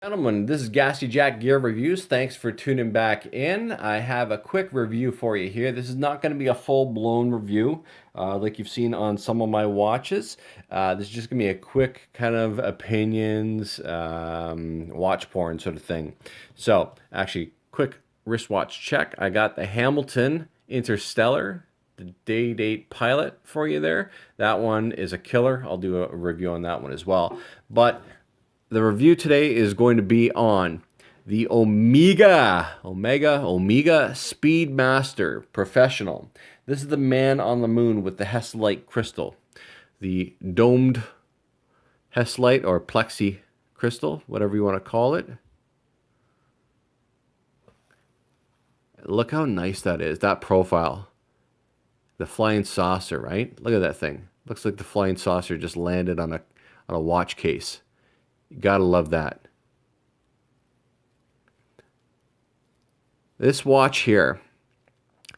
Gentlemen, this is Gassy Jack Gear Reviews. Thanks for tuning back in. I have a quick review for you here. This is not going to be a full-blown review like you've seen on some of my watches. This is just going to be a quick kind of opinions, watch porn sort of thing. So, actually, quick wristwatch check. I got the Hamilton Interstellar, the day-date pilot for you there. That one is a killer. I'll do a review on that one as well. But the review today is going to be on the Omega Speedmaster Professional. This is the man on the moon with the Heslite crystal, the domed Heslite or plexi crystal, whatever you want to call it. Look how nice that is, that profile. The flying saucer, right? Look at that thing. Looks like the flying saucer just landed on a watch case. You gotta love that. This watch here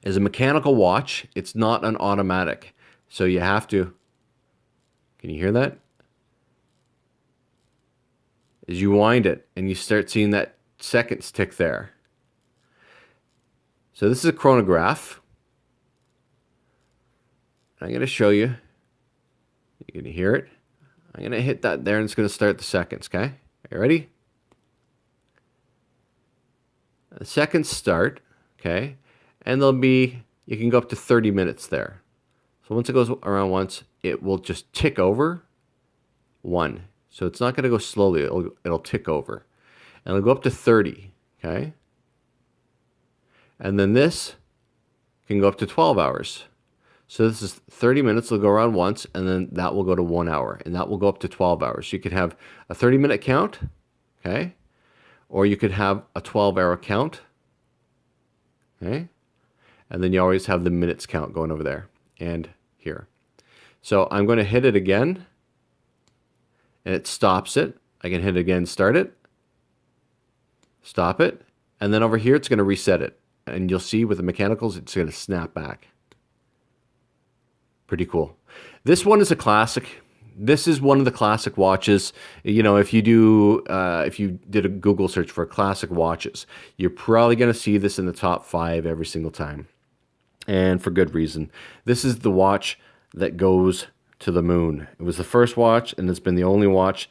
is a mechanical watch. It's not an automatic. So you have to, can you hear that? As you wind it and you start seeing that seconds tick there. So this is a chronograph. I'm going to show you. You can hear it. I'm going to hit that there and it's going to start the seconds, okay? Are you ready? The seconds start, okay? And there'll be, you can go up to 30 minutes there. So once it goes around once, it will just tick over one. So it's not going to go slowly, it'll tick over. And it'll go up to 30, okay? And then this can go up to 12 hours. So this is 30 minutes, it'll go around once, and then that will go to 1 hour, and that will go up to 12 hours. So you could have a 30-minute count, okay? Or you could have a 12-hour count, okay? And then you always have the minutes count going over there and here. So I'm going to hit it again, and it stops it. I can hit it again, start it, stop it, and then over here it's going to reset it. And you'll see with the mechanicals, it's going to snap back. Pretty cool. This one is a classic. This is one of the classic watches. You know, if you did a Google search for classic watches, you're probably going to see this in the top 5 every single time. And for good reason. This is the watch that goes to the moon. It was the first watch, and it's been the only watch.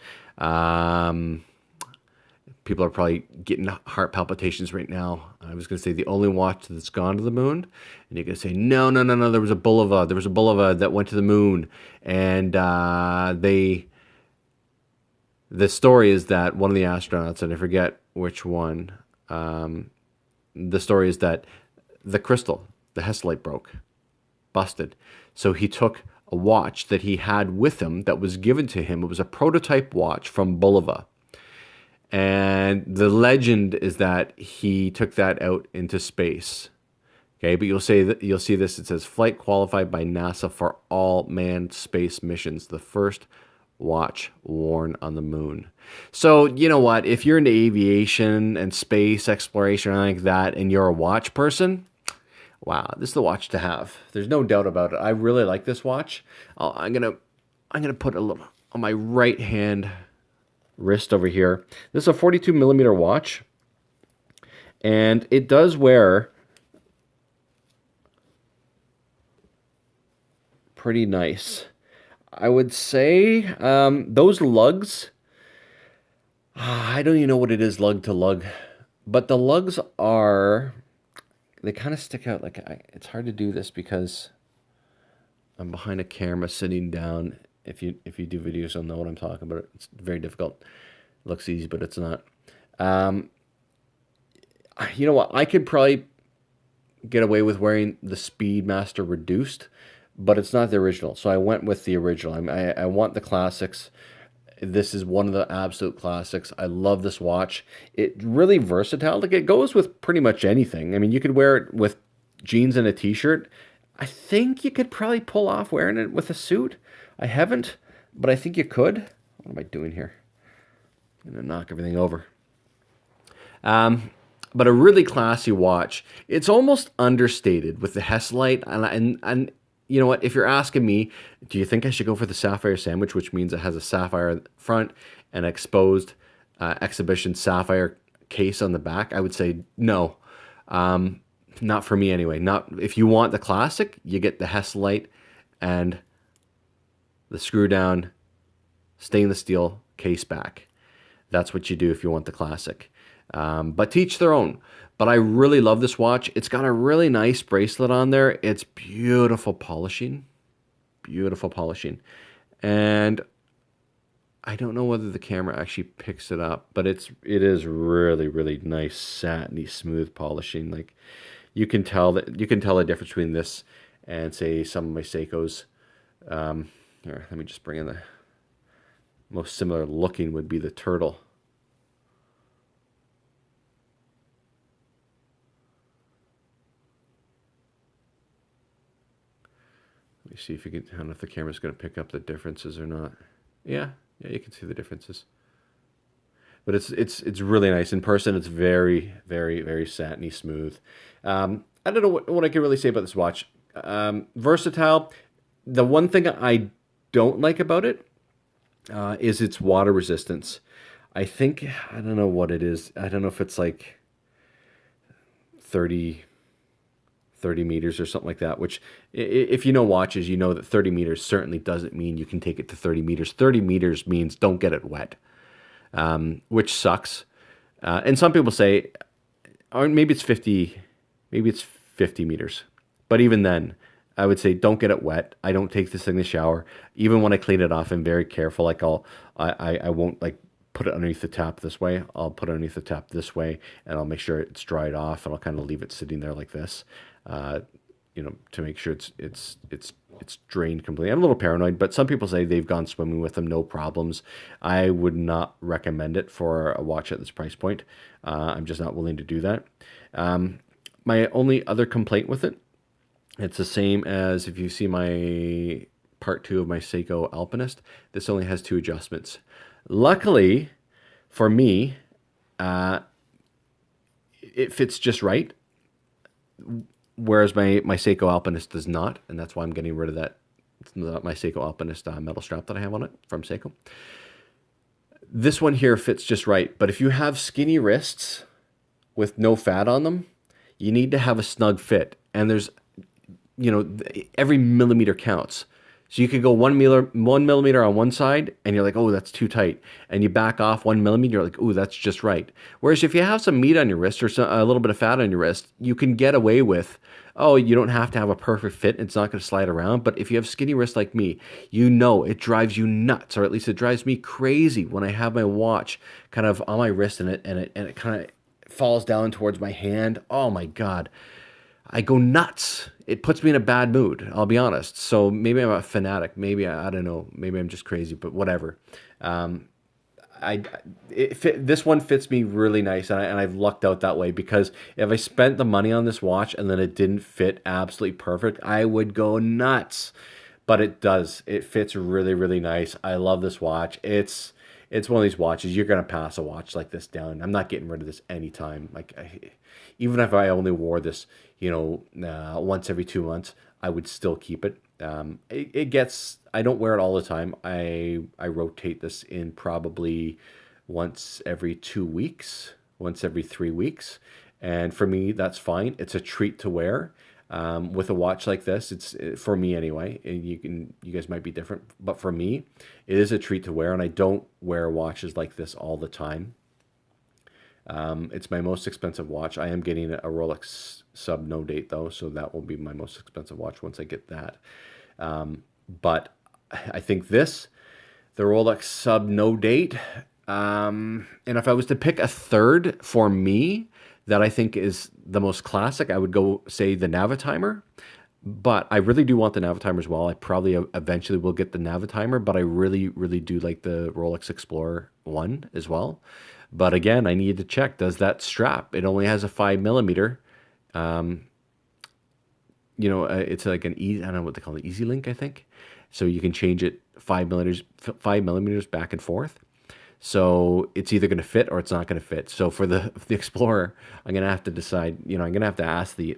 People are probably getting heart palpitations right now. I was going to say the only watch that's gone to the moon. And you're going to say, no, there was a Bulova. There was a Bulova that went to the moon. And the story is that one of the astronauts, and I forget which one, the story is that the crystal, the Heslite broke, busted. So he took a watch that he had with him that was given to him. It was a prototype watch from Bulova. And the legend is that he took that out into space. Okay, but you'll see this. It says flight qualified by NASA for all manned space missions. The first watch worn on the moon. So you know what? If you're into aviation and space exploration or anything like that, and you're a watch person, wow, this is the watch to have. There's no doubt about it. I really like this watch. I'm gonna put a little on my right hand wrist over here. This is a 42 millimeter watch, and it does wear pretty nice. I would say those lugs, I don't even know what it is lug to lug, but the lugs are, they kind of stick out. Like it's hard to do this because I'm behind a camera sitting down. If you do videos, you'll know what I'm talking about. It's very difficult. It looks easy, but it's not. You know what? I could probably get away with wearing the Speedmaster Reduced, but it's not the original. So I went with the original. I want the classics. This is one of the absolute classics. I love this watch. It's really versatile. Like it goes with pretty much anything. I mean, you could wear it with jeans and a t-shirt. I think you could probably pull off wearing it with a suit. I haven't, but I think you could. What am I doing here? I'm going to knock everything over. But a really classy watch. It's almost understated with the Heslite. And you know what? If you're asking me, do you think I should go for the sapphire sandwich, which means it has a sapphire front and exposed exhibition sapphire case on the back, I would say no. Not for me anyway. Not if you want the classic, you get the Heslite and the screw down stainless steel case back. That's what you do if you want the classic. But to each their own. But I really love this watch. It's got a really nice bracelet on there. It's beautiful polishing. Beautiful polishing. And I don't know whether the camera actually picks it up, but it is really, really nice, satiny, smooth polishing. Like you can tell the difference between this and say some of my Seikos. Here, let me just bring in the most similar looking would be the Turtle. Let me see if you can. I don't know if the camera's going to pick up the differences or not. Yeah, you can see the differences. But it's really nice in person. It's very, very, very satiny smooth. I don't know what I can really say about this watch. Versatile. The one thing I don't like about it is its water resistance. I don't know what it is. I don't know if it's like 30 meters or something like that, which if you know watches, you know that 30 meters certainly doesn't mean you can take it to 30 meters. 30 meters means don't get it wet, which sucks. And some people say, or maybe it's 50 meters. But even then, I would say don't get it wet. I don't take this thing in the shower. Even when I clean it off, I'm very careful. Like I won't like put it underneath the tap this way. I'll put it underneath the tap this way, and I'll make sure it's dried off, and I'll kind of leave it sitting there like this, to make sure it's drained completely. I'm a little paranoid, but some people say they've gone swimming with them, no problems. I would not recommend it for a watch at this price point. I'm just not willing to do that. My only other complaint with it, it's the same as if you see my part 2 of my Seiko Alpinist. This only has 2 adjustments. Luckily for me, it fits just right, whereas my Seiko Alpinist does not, and that's why I'm getting rid of that. It's not my Seiko Alpinist metal strap that I have on it from Seiko. This one here fits just right, but if you have skinny wrists with no fat on them, you need to have a snug fit, and there's every millimeter counts. So you could go 1 millimeter on one side, and you're like, oh, that's too tight. And you back off 1 millimeter, you're like, oh, that's just right. Whereas if you have some meat on your wrist or a little bit of fat on your wrist, you can get away with, oh, you don't have to have a perfect fit. It's not going to slide around. But if you have skinny wrists like me, it drives you nuts, or at least it drives me crazy when I have my watch kind of on my wrist and it kind of falls down towards my hand. Oh my God. I go nuts. It puts me in a bad mood, I'll be honest. So maybe I'm a fanatic. Maybe, I don't know. Maybe I'm just crazy, but whatever. This one fits me really nice, and I've lucked out that way, because if I spent the money on this watch and then it didn't fit absolutely perfect, I would go nuts. But it does. It fits really, really nice. I love this watch. It's one of these watches, you're going to pass a watch like this down. I'm not getting rid of this anytime. Even if I only wore this, once every 2 months, I would still keep it. I don't wear it all the time. I rotate this in probably once every 2 weeks, once every 3 weeks. And for me, that's fine. It's a treat to wear. With a watch like this, it's for me anyway. And you guys might be different, but for me, it is a treat to wear, and I don't wear watches like this all the time. It's my most expensive watch. I am getting a Rolex sub no date though, so that will be my most expensive watch once I get that. But I think the Rolex sub no date, and if I was to pick a third for me, that I think is the most classic, I would go say the Navitimer. But I really do want the Navitimer as well. I probably eventually will get the Navitimer, but I really, really do like the Rolex Explorer 1 as well. But again, I need to check, does that strap? It only has a 5 millimeter. It's like I don't know what they call it, Easy Link, I think. So you can change it 5 millimeters back and forth. So it's either going to fit or it's not going to fit. So for the Explorer, I'm going to have to decide. I'm going to have to ask the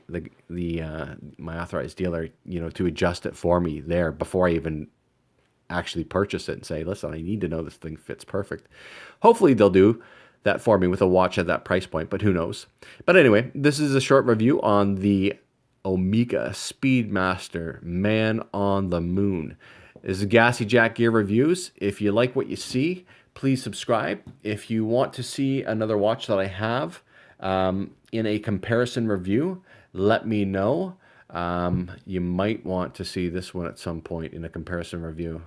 my authorized dealer, to adjust it for me there before I even actually purchase it and say, listen, I need to know this thing fits perfect. Hopefully they'll do that for me with a watch at that price point, but who knows. But anyway, this is a short review on the Omega Speedmaster Man on the Moon. This is Gassy Jack Gear Reviews. If you like what you see, please subscribe. If you want to see another watch that I have in a comparison review, let me know. You might want to see this one at some point in a comparison review.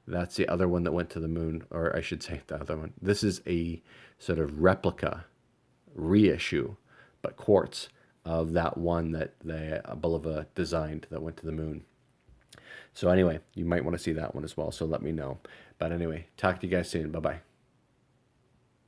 That's the other one that went to the moon, or I should say the other one. This is a sort of replica, reissue, but quartz of that one that Bulova designed that went to the moon. So anyway, you might want to see that one as well, so let me know. But anyway, talk to you guys soon. Bye-bye.